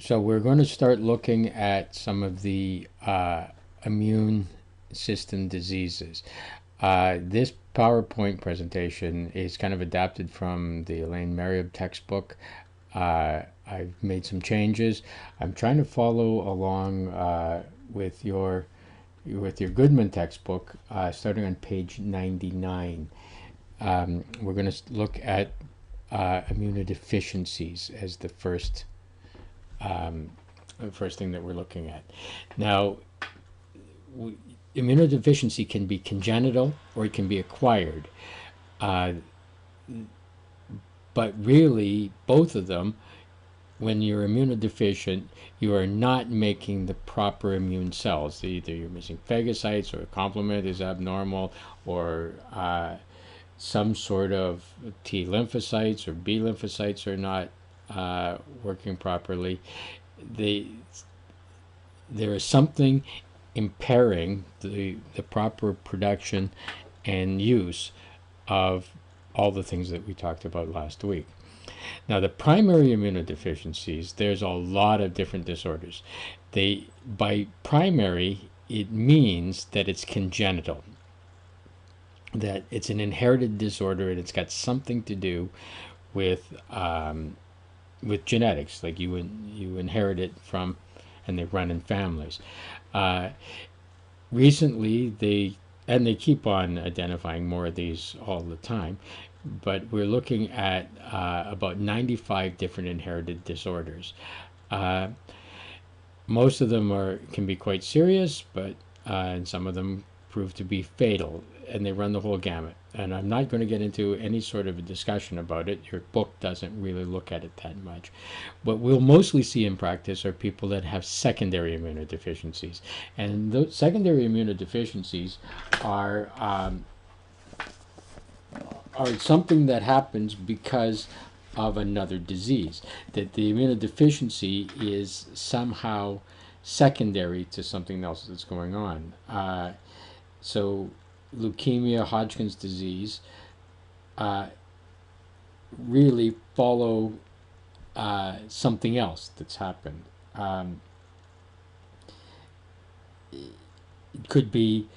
So we're going to start looking at some of the immune system diseases. This PowerPoint presentation is kind of adapted from the Elaine Marieb textbook. I've made some changes. I'm trying to follow along with your Goodman textbook, starting on page 99. We're going to look at immunodeficiencies as the first thing that we're looking at. Now, immunodeficiency can be congenital or it can be acquired. But really, both of them, when you're immunodeficient, you are not making the proper immune cells. Either you're missing phagocytes, or a complement is abnormal, or some sort of T lymphocytes or B lymphocytes are not working properly. There is something impairing the proper production and use of all the things that we talked about last week. Now, the primary immunodeficiencies, there's a lot of different disorders. By primary, it means that it's congenital, that it's an inherited disorder, and it's got something to do with genetics, like you inherit it from, and they run in families. Recently, they keep on identifying more of these all the time, but we're looking at about 95 different inherited disorders. Most of them can be quite serious, but and some of them prove to be fatal, and they run the whole gamut. And I'm not going to get into any sort of a discussion about it. Your book doesn't really look at it that much. What we'll mostly see in practice are people that have secondary immunodeficiencies. And those secondary immunodeficiencies are something that happens because of another disease. That the immunodeficiency is somehow secondary to something else that's going on. So leukemia, Hodgkin's disease, really follow something else that's happened. It could be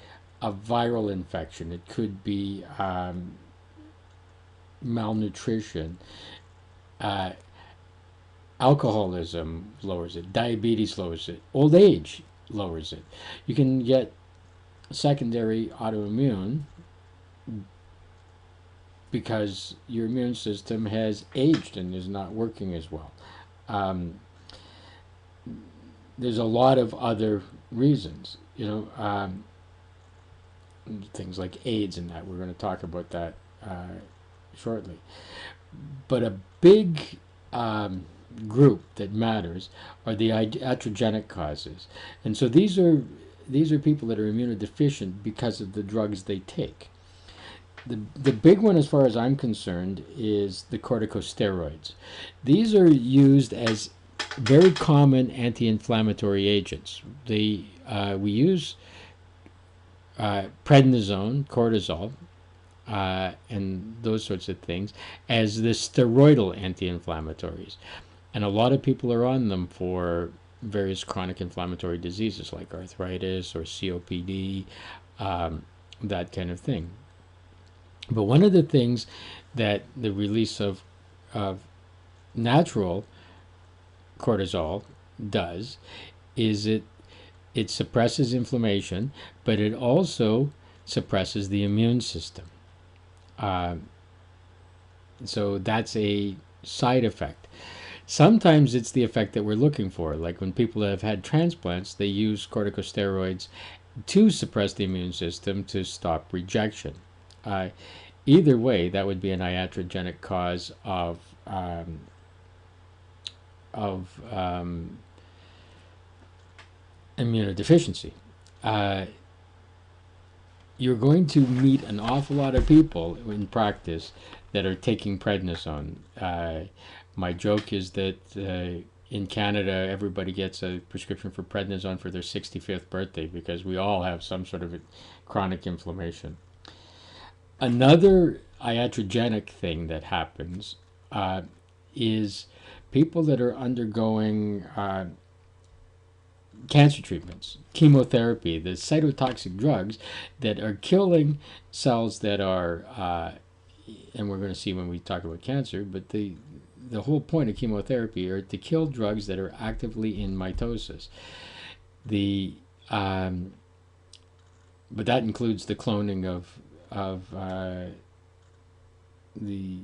a viral infection. It could be malnutrition. Alcoholism lowers it. Diabetes lowers it. Old age lowers it. You can get secondary autoimmune because your immune system has aged and is not working as well. There's a lot of other reasons, things like AIDS and that. We're going to talk about that shortly. But a big group that matters are the iatrogenic causes. And so these are people that are immunodeficient because of the drugs they take. The big one, as far as I'm concerned, is the corticosteroids. These are used as very common anti-inflammatory agents. We use prednisone, cortisol, and those sorts of things as the steroidal anti-inflammatories. And a lot of people are on them for various chronic inflammatory diseases like arthritis or COPD, that kind of thing. But one of the things that the release of natural cortisol does is it suppresses inflammation, but it also suppresses the immune system. So that's a side effect. Sometimes it's the effect that we're looking for, like when people have had transplants, they use corticosteroids to suppress the immune system to stop rejection. Either way, that would be an iatrogenic cause of immunodeficiency. You're going to meet an awful lot of people in practice that are taking prednisone. My joke is that in Canada, everybody gets a prescription for prednisone for their 65th birthday because we all have some sort of chronic inflammation. Another iatrogenic thing that happens is people that are undergoing cancer treatments, chemotherapy, the cytotoxic drugs that are killing cells that are, and we're going to see when we talk about cancer, but the whole point of chemotherapy are to kill drugs that are actively in mitosis. The but that includes the cloning of the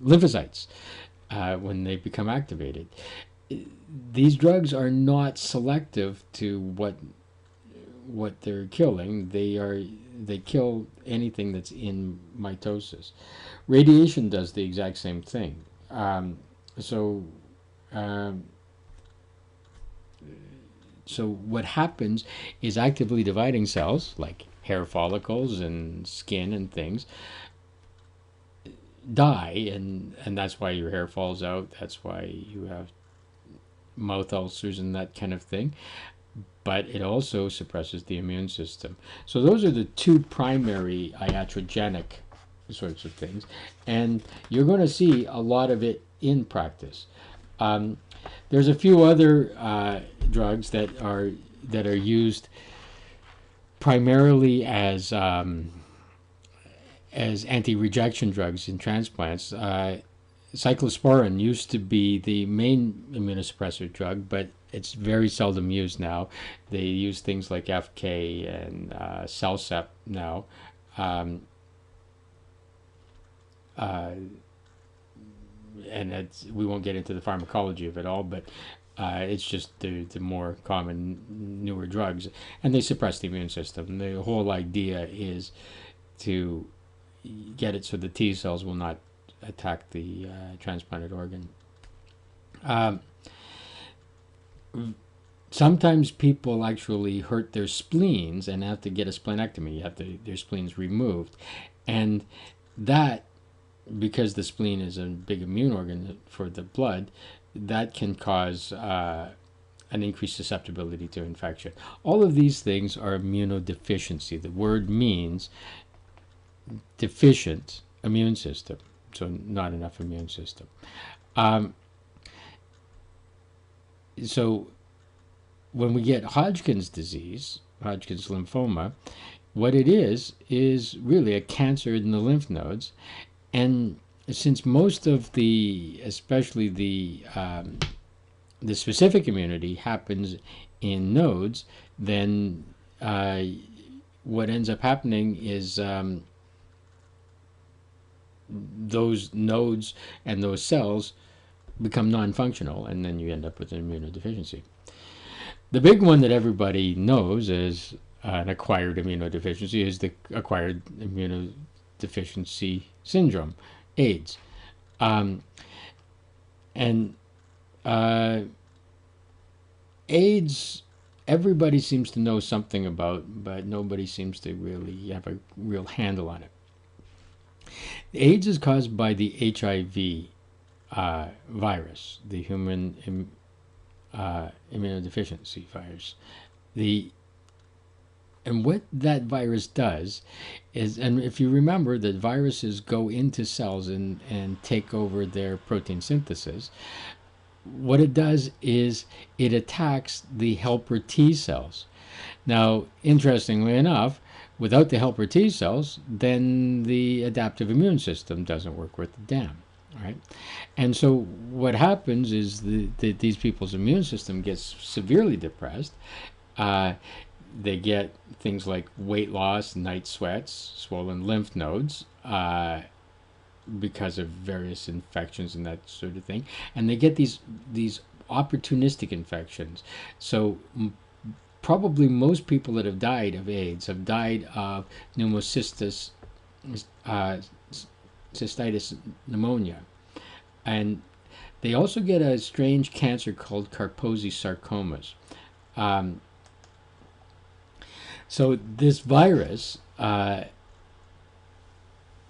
lymphocytes when they become activated. These drugs are not selective to what they're killing. They kill anything that's in mitosis. Radiation does the exact same thing. So what happens is actively dividing cells, like hair follicles and skin and things, die, and that's why your hair falls out. That's why you have mouth ulcers and that kind of thing. But it also suppresses the immune system. So those are the two primary iatrogenic sorts of things, and you're going to see a lot of it in practice. There's a few other drugs that are used primarily as anti-rejection drugs in transplants. Cyclosporin used to be the main immunosuppressor drug, but it's very seldom used now. They use things like FK and Cellcept now. And we won't get into the pharmacology of it all, but it's just the more common, newer drugs, and they suppress the immune system. The whole idea is to get it so the T cells will not attack the transplanted organ. Sometimes people actually hurt their spleens and have to get a splenectomy. You have their spleens removed, and that, because the spleen is a big immune organ for the blood, that can cause an increased susceptibility to infection. All of these things are immunodeficiency. The word means deficient immune system, so not enough immune system. So when we get Hodgkin's disease, Hodgkin's lymphoma, what it is really a cancer in the lymph nodes. And since most of especially the specific immunity happens in nodes, then what ends up happening is those nodes and those cells become non-functional, and then you end up with an immunodeficiency. The big one that everybody knows is an acquired immunodeficiency is the acquired immunodeficiency syndrome, AIDS. AIDS, everybody seems to know something about, but nobody seems to really have a real handle on it. AIDS is caused by the HIV virus, the human immunodeficiency virus. And what that virus does is, and if you remember that viruses go into cells and take over their protein synthesis, what it does is it attacks the helper T cells. Now, interestingly enough, without the helper T cells, then the adaptive immune system doesn't work worth a damn, right? And so what happens is these people's immune system gets severely depressed. They get things like weight loss, night sweats, swollen lymph nodes, because of various infections and that sort of thing. And they get these opportunistic infections. So probably most people that have died of AIDS have died of pneumocystis, cystitis pneumonia. And they also get a strange cancer called Kaposi sarcomas. So this virus,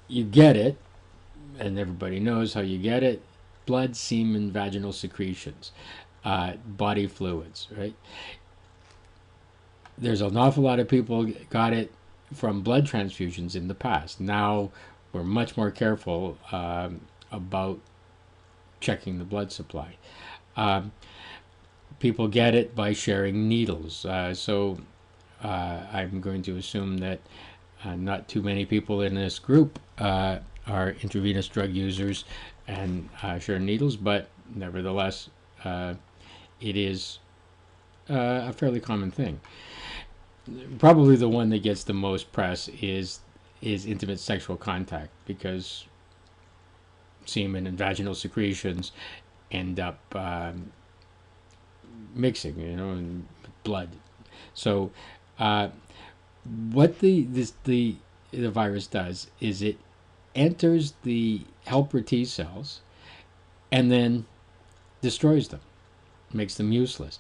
you get it, and everybody knows how you get it: blood, semen, vaginal secretions, body fluids, right? There's an awful lot of people got it from blood transfusions in the past. Now we're much more careful about checking the blood supply. Um, People get it by sharing needles. I'm going to assume that not too many people in this group are intravenous drug users and share needles, but nevertheless, it is a fairly common thing. Probably the one that gets the most press is intimate sexual contact, because semen and vaginal secretions end up mixing, in blood. So, what the virus does is it enters the helper T cells and then destroys them, makes them useless.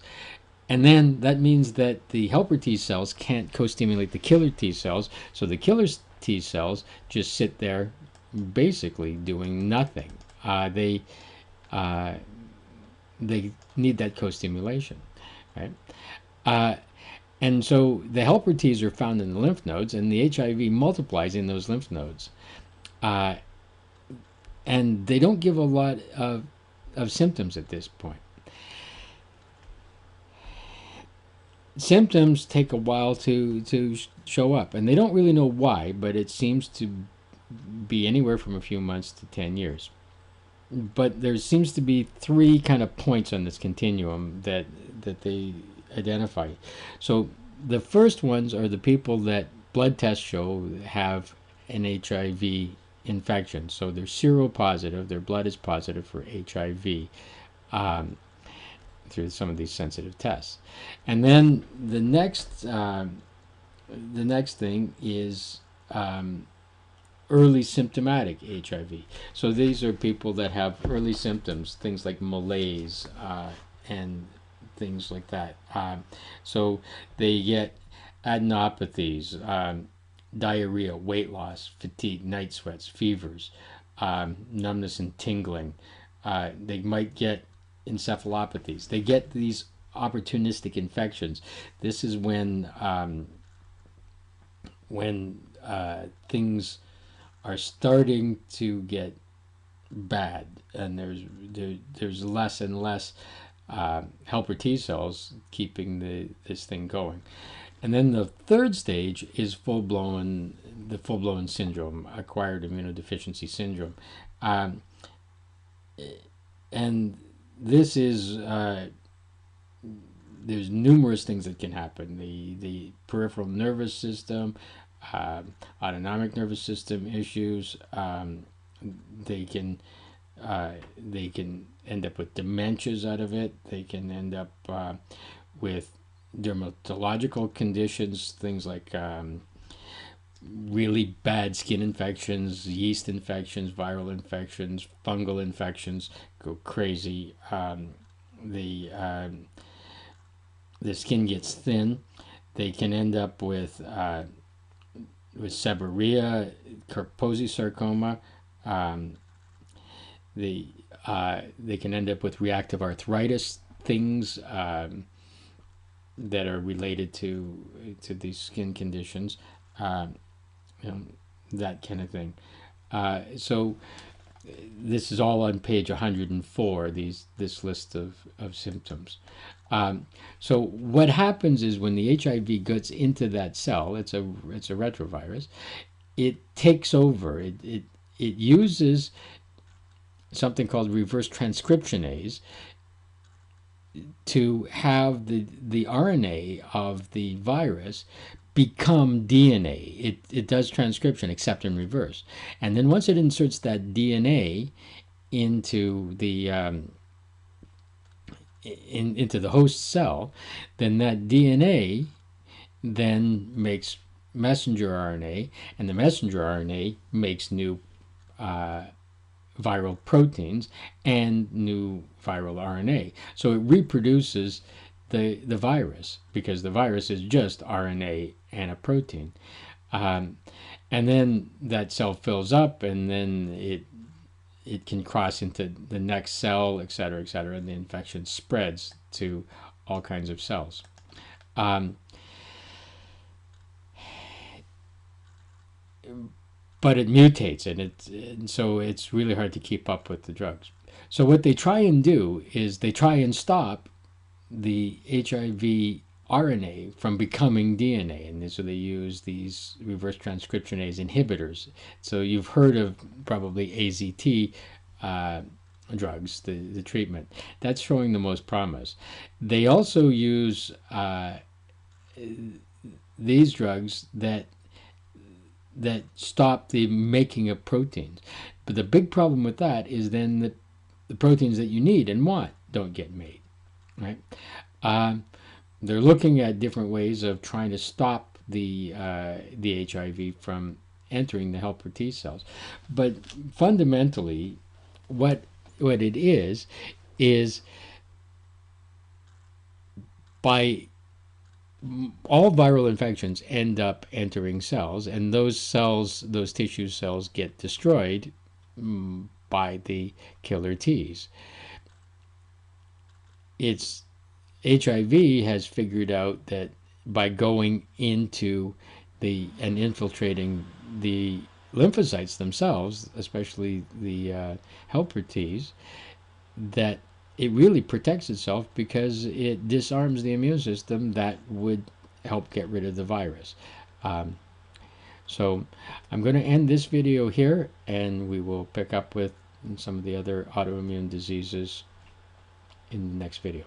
And then that means that the helper T cells can't co-stimulate the killer T cells, so the killer T cells just sit there basically doing nothing. They need that co-stimulation, right? And so the helper Ts are found in the lymph nodes, and the HIV multiplies in those lymph nodes. And they don't give a lot of symptoms at this point. Symptoms take a while to show up, and they don't really know why, but it seems to be anywhere from a few months to 10 years. But there seems to be three kind of points on this continuum that they identify. So the first ones are the people that blood tests show have an HIV infection. So they're seropositive, their blood is positive for HIV through some of these sensitive tests. And then the next thing is early symptomatic HIV. So these are people that have early symptoms, things like malaise and things like that. So they get adenopathies, diarrhea, weight loss, fatigue, night sweats, fevers, numbness and tingling. They might get encephalopathies. They get these opportunistic infections. This is when things are starting to get bad, and there's less and less helper T cells keeping this thing going. And then the third stage is the full-blown syndrome, acquired immunodeficiency syndrome, and this is there's numerous things that can happen. The peripheral nervous system, autonomic nervous system issues. They can end up with dementias out of it. They can end up with dermatological conditions, things like really bad skin infections, yeast infections, viral infections, fungal infections go crazy. The skin gets thin. They can end up with seborrhea, Kaposi sarcoma. They can end up with reactive arthritis, things that are related to these skin conditions, that kind of thing. So this is all on page 104. This list of symptoms. So what happens is when the HIV gets into that cell, it's a retrovirus. It takes over. It uses something called reverse transcriptionase to have the RNA of the virus become DNA. It does transcription, except in reverse. And then once it inserts that DNA into the into the host cell, then that DNA then makes messenger RNA, and the messenger RNA makes new viral proteins and new viral RNA. So it reproduces the virus, because the virus is just RNA and a protein. And then that cell fills up, and then it can cross into the next cell, et cetera, and the infection spreads to all kinds of cells. but it mutates, and so it's really hard to keep up with the drugs. So what they try and do is they try and stop the HIV RNA from becoming DNA, and so they use these reverse transcriptionase inhibitors. So you've heard of probably AZT drugs, the treatment. That's showing the most promise. They also use these drugs that stop the making of proteins. But the big problem with that is then the proteins that you need and want don't get made, right? They're looking at different ways of trying to stop the HIV from entering the helper T cells. But fundamentally, what it is by all viral infections end up entering cells, and those cells, those tissue cells, get destroyed by the killer T's. It's HIV has figured out that by going into and infiltrating the lymphocytes themselves, especially the helper T's, that it really protects itself because it disarms the immune system that would help get rid of the virus. So I'm going to end this video here, and we will pick up with some of the other autoimmune diseases in the next video.